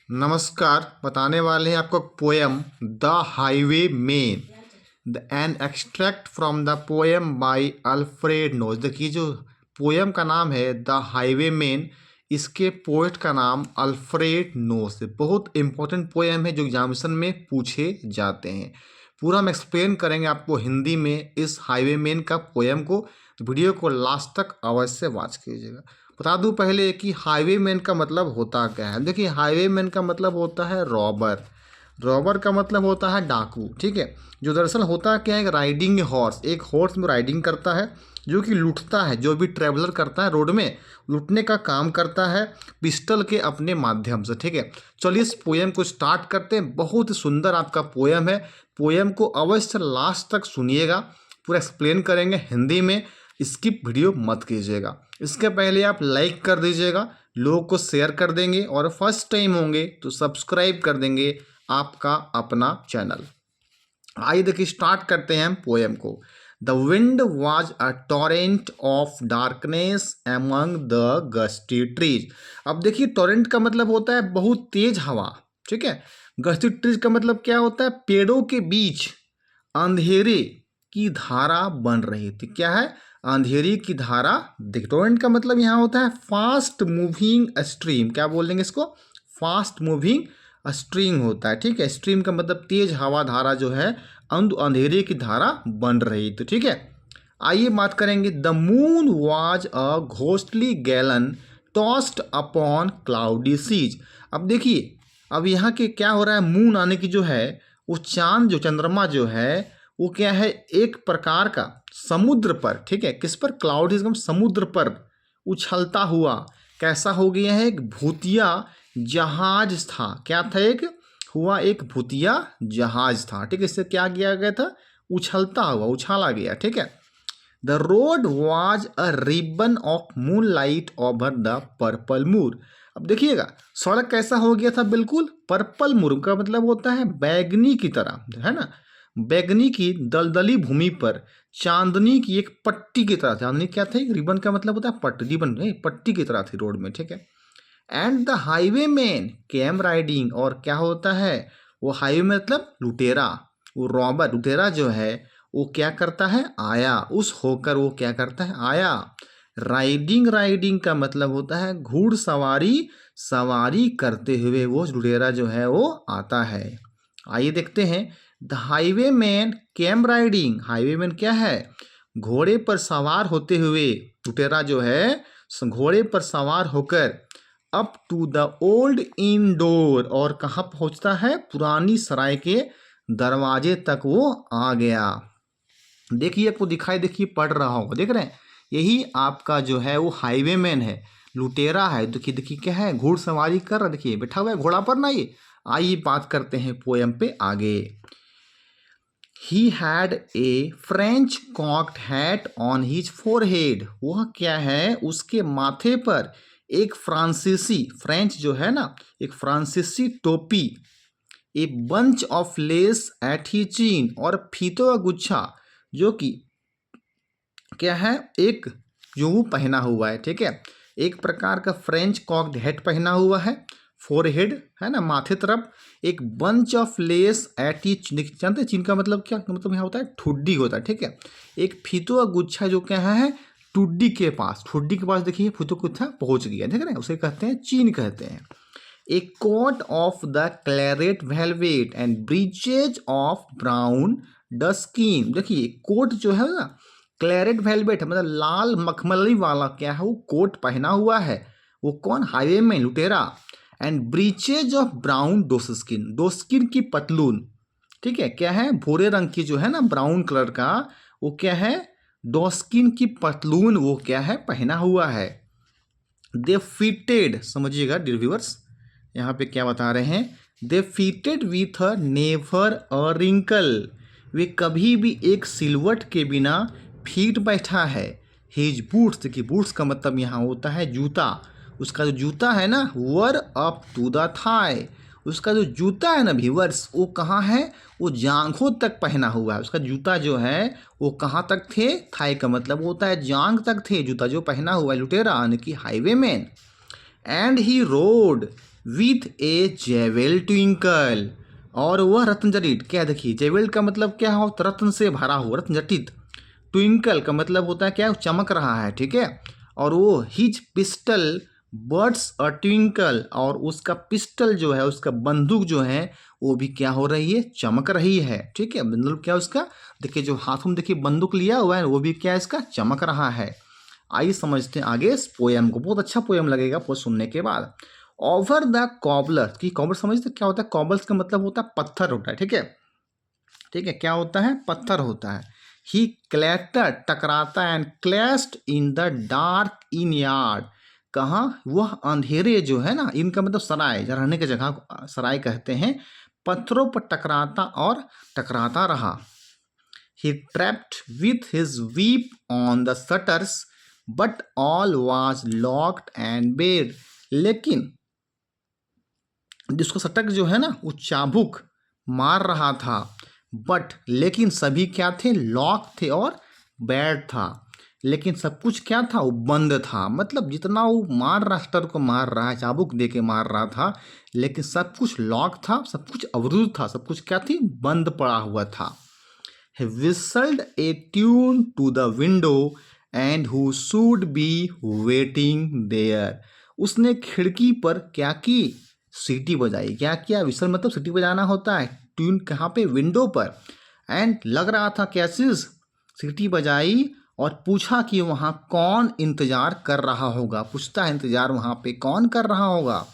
नमस्कार। बताने वाले हैं आपको poem the highway man, the an extract from the poem by Alfred नोच। देखिए जो पोएम का नाम है द हाईवे मैन, इसके पोएट का नाम अल्फ्रेड नोच है। बहुत इंपॉर्टेंट पोएम है जो एग्जामिनेशन में पूछे जाते हैं। पूरा हम एक्सप्लेन करेंगे आपको हिंदी में इस हाईवे मैन का पोएम को। तो वीडियो को लास्ट तक अवश्य वॉच कीजिएगा। बता दूं पहले कि हाईवेमैन का मतलब होता क्या है। देखिए हाईवेमैन का मतलब होता है रॉबर। रॉबर का मतलब होता है डाकू, ठीक है। जो दरअसल होता क्या है, राइडिंग हॉर्स, एक हॉर्स में राइडिंग करता है जो कि लूटता है, जो भी ट्रेवलर करता है रोड में लूटने का काम करता है पिस्टल के अपने माध्यम से, ठीक है। चलिए इस पोएम को स्टार्ट करते हैं। बहुत ही सुंदर आपका पोएम है। पोएम को अवश्य लास्ट तक सुनिएगा, पूरा एक्सप्लेन करेंगे हिंदी में। स्किप वीडियो मत कीजिएगा। इसके पहले आप लाइक कर दीजिएगा, लोगों को शेयर कर देंगे और फर्स्ट टाइम होंगे तो सब्सक्राइब कर देंगे आपका अपना चैनल। आइए देखिए स्टार्ट करते हैं हम पोएम को। The wind was a torrent of darkness among the gusty trees. अब देखिए टॉरेंट का मतलब होता है बहुत तेज हवा, ठीक है। गस्टी ट्रीज का मतलब क्या होता है, पेड़ों के बीच अंधेरे की धारा बन रही थी। क्या है, अंधेरी की धारा। टोरेंट का मतलब यहाँ होता है फास्ट मूविंग स्ट्रीम। क्या बोल देंगे इसको, फास्ट मूविंग स्ट्रीम होता है, ठीक है। स्ट्रीम का मतलब तेज हवा धारा जो है अंधेरे की धारा बन रही थी, ठीक है। आइए बात करेंगे। The moon was a ghostly galleon tossed upon cloudy seas. अब देखिए अब यहाँ के क्या हो रहा है, मून आने की जो है वो चांद जो चंद्रमा जो है वो क्या है, एक प्रकार का समुद्र पर, ठीक है, किस पर, क्लाउड समुद्र पर उछलता हुआ कैसा हो गया है, एक भूतिया जहाज था। क्या था, एक हुआ एक भूतिया जहाज था, ठीक है। इससे क्या किया गया था, उछलता हुआ, उछाला गया, ठीक है। The road was a ribbon of moonlight over the purple moor. अब देखिएगा सड़क कैसा हो गया था, बिल्कुल पर्पल मूर का मतलब होता है बैगनी की तरह, है ना। बैगनी की दलदली भूमि पर चांदनी की एक पट्टी की तरह। चांदनी क्या था, एक रिबन का मतलब होता है पट्टी, रिबन पट्टी की तरह थी रोड में, ठीक है। And the highway man came riding, और क्या होता है वो हाईवे मतलब लुटेरा, वो रॉबर लुटेरा जो है वो क्या करता है, आया, उस होकर वो क्या करता है, आया। राइडिंग, राइडिंग का मतलब होता है घुड़सवारी, सवारी करते हुए वो लुटेरा जो है वो आता है। आइए देखते हैं। The highway man came riding, highway man क्या है, घोड़े पर सवार होते हुए, लुटेरा जो है घोड़े पर सवार होकर up to the old inn door, और कहाँ पहुँचता है, पुरानी सराय के दरवाजे तक वो आ गया। देखिए आपको दिखाई, देखिए पढ़ रहा होगा, देख रहे हैं, यही आपका जो है वो हाईवे मैन है, लुटेरा है। देखिए देखिए क्या है, घुड़सवारी कर रहा, देखिए बैठा हुआ है घोड़ा पर ना ये। आइए बात करते हैं पोएम पे आगे। He had a French cocked hat on his forehead। वह क्या है, उसके माथे पर एक फ्रांसीसी, फ्रेंच जो है ना, एक फ्रांसीसी टोपी। A bunch of lace at his chin, और फीतों का गुच्छा जो कि क्या है, एक जो वो पहना हुआ है, ठीक है। एक प्रकार का फ्रेंच कॉक्ड हैट पहना हुआ है, फोरहेड है ना, माथे तरफ। एक bunch of lace at each, जानते हैं चीन का मतलब क्या, मतलब यहाँ होता है ठुड्डी होता है, ठीक है। एक फीतों का गुच्छा जो क्या है टुड्डी के पास, ठुड्डी के पास देखिए फीतों का गुच्छा पहुंच गया, देख रहे हैं, उसे कहते हैं चीन कहते हैं। A coat of the claret velvet and breeches of brown doeskin. देखिए कोट जो है ना क्लैरेट वेलवेट है, मतलब लाल मखमली वाला क्या है वो कोट पहना हुआ है, वो कौन, हाईवे में लुटेरा। एंड ब्रीचेज ऑफ ब्राउन डोस्किन, डोस्किन की पतलून, ठीक है, क्या है, भूरे रंग की जो है ना, ब्राउन कलर का, वो क्या है, डोस्किन की पतलून वो क्या है, पहना हुआ है। दे फिटेड, समझिएगा डियर व्यूअर्स, यहाँ पे क्या बता रहे हैं, they fitted with a never a wrinkle, वे कभी भी एक सिलवट के बिना फीट बैठा है। हिज बूट्स, देखिए बूट्स का मतलब यहाँ होता है जूता, उसका जो जूता है ना, वर अप टू द थाई, उसका जो जूता है ना व्यूअर्स वो कहाँ है, वो जांघों तक पहना हुआ है। उसका जूता जो है वो कहाँ तक थे, थाई का मतलब होता है जांघ तक थे जूता जो पहना हुआ है लुटेरा यानी कि highway man. And he road with A jewel twinkle, और वह रत्न जटित, क्या देखिए जेवेल का मतलब क्या हो, रत्न से भरा हुआ, रत्न जटित। ट्विंकल का मतलब होता है क्या, चमक रहा है, ठीक है। और वो हिज पिस्टल बर्ड्स अ ट्विंकल, और उसका पिस्टल जो है, उसका बंदूक जो है वो भी क्या हो रही है, चमक रही है, ठीक है। मतलब क्या उसका, देखिए जो हाथों में देखिए बंदूक लिया हुआ है वो भी क्या इसका चमक रहा है। आइए समझते हैं आगे इस पोयम को, बहुत अच्छा पोयम लगेगा पोयम सुनने के बाद। ओवर द कॉबलर, की कॉबलर समझते क्या होता है, कॉबल्स का मतलब होता है पत्थर होता है, ठीक है, ठीक है, क्या होता है, पत्थर होता है। ही क्लैटर, टकराता, and clashed in the dark in yard, कहाँ, वह अंधेरे जो है ना, इनका मतलब सराय, रहने की जगह को सराय कहते हैं, पत्थरों पर टकराता और टकराता रहा। He trapped with his whip on the shutters, but all was locked and barred. लेकिन जिसको सटक जो है ना, वो चाबुक मार रहा था, बट लेकिन सभी क्या थे, लॉक थे और बैड था। लेकिन सब कुछ क्या था, वो बंद था। मतलब जितना वो मार रहा, स्टर को मार रहा है, चाबुक दे के मार रहा था, लेकिन सब कुछ लॉक था, सब कुछ अवरुद्ध था, सब कुछ क्या थी, बंद पड़ा हुआ था। He whistled a tune to the window and who should be waiting there. उसने खिड़की पर क्या की, सीटी बजाई। क्या किया, विसल मतलब सीटी बजाना होता है, ट्यून कहाँ पे, विंडो पर। एंड लग रहा था क्या चीज, सीटी बजाई और पूछा कि वहाँ कौन इंतजार कर रहा होगा, पूछता है इंतजार वहाँ पे कौन कर रहा होगा।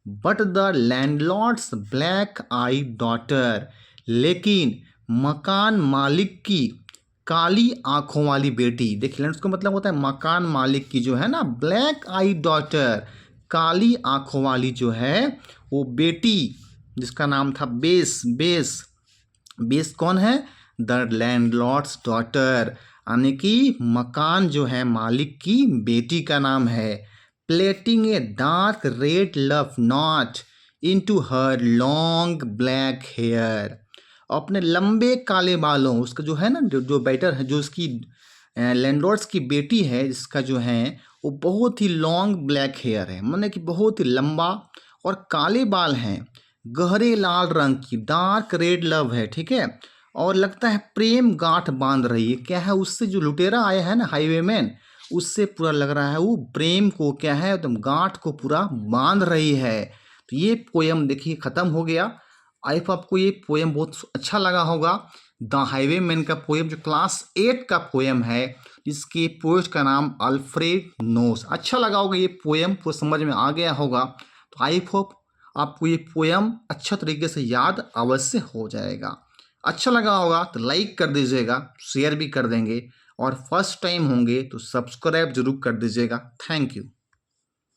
But the landlords black I daughter, लेकिन मकान मालिक की काली आंखों वाली बेटी, देखिए उसका मतलब होता है मकान मालिक की जो है ना, ब्लैक आई डॉटर, काली आंखों वाली जो है वो बेटी, जिसका नाम था बेस। बेस, बेस कौन है, द लैंडलॉर्ड्स डॉटर, यानी कि मकान जो है मालिक की बेटी का नाम है। Plaiting a dark red love knot into her long black hair, अपने लंबे काले बालों, उसका जो है ना, जो बेटर है, जो उसकी लैंडलॉर्ड्स की बेटी है, जिसका जो है वो बहुत ही लॉन्ग ब्लैक हेयर है, मतलब कि बहुत ही लंबा और काले बाल हैं, गहरे लाल रंग की, डार्क रेड लव है, ठीक है। और लगता है प्रेम गांठ बांध रही है, क्या है, उससे जो लुटेरा आया है ना, हाईवेमैन, उससे पूरा लग रहा है वो प्रेम को क्या है, एकदम गांठ को पूरा बांध रही है। तो ये पोयम देखिए खत्म हो गया। आई होप आपको ये पोयम बहुत अच्छा लगा होगा। द हाईवेमैन का पोयम जो क्लास 8 का पोयम है, जिसके पोएट का नाम अल्फ्रेड नोस, अच्छा लगा होगा ये पोयम, पूरा समझ में आ गया होगा। तो आई होप आपको ये पोयम अच्छा तरीके से याद अवश्य हो जाएगा। अच्छा लगा होगा तो लाइक कर दीजिएगा, शेयर भी कर देंगे, और फर्स्ट टाइम होंगे तो सब्सक्राइब जरूर कर दीजिएगा। Thank you.